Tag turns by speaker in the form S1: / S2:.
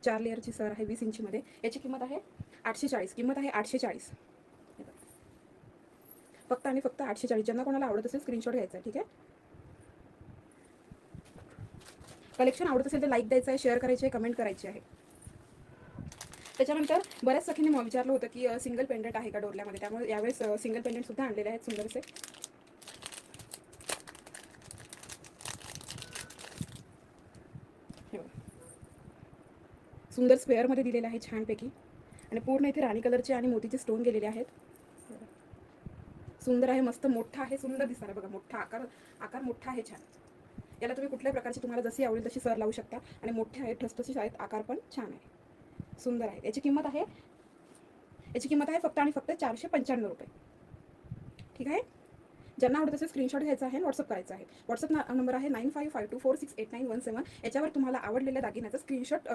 S1: 4 लेअरची sir आहे 20 इंचीमध्ये. याची किंमत आहे 840. किंमत आहे 840. फक्त आणि फक्त 840. ज्यांना कोणाला आवडत असेल स्क्रीनशॉट घ्यायचा आहे. ठीक आहे. कलेक्शन आवडत असेल तर लाईक द्यायचं आहे, शेअर करायचे आहे, कमेंट करायची आहे. त्याच्यानंतर बऱ्याच सखींनी विचारलं होतं की सिंगल पेंडंट आहे का डोरल्यामध्ये, त्यामुळे यावेळेस सिंगल पेंडंट सुद्धा आणलेले आहेत सुंदरसे. सुंदर स्क्वेअरमध्ये दिलेले आहे छानपैकी, आणि पूर्ण इथे राणी कलरचे आणि मोतीचे स्टोन गेलेले आहेत. सुंदर आहे, मस्त मोठा आहे, सुंदर दिसणार बघा. मोठा आकार मोठा आहे, छान. याला तुम्ही कुठल्याही प्रकारची तुम्हाला जशी आवडेल तशी सर लावू शकता, आणि मोठे आहेत, ठसठशीत आहेत, आकार पण छान आहे, सुंदर आहे. याची किंमत आहे फक्त आणि फक्त 495 रुपये. ठीक आहे. ज्यांना आवडत असेल स्क्रीनशॉट घ्यायचा आहे, व्हॉट्सअप करायचा आहे. व्हॉट्सअप नंबर आहे 9552468917. याच्यावर तुम्हाला आवडलेल्या दागिन्याचा स्क्रीनशॉट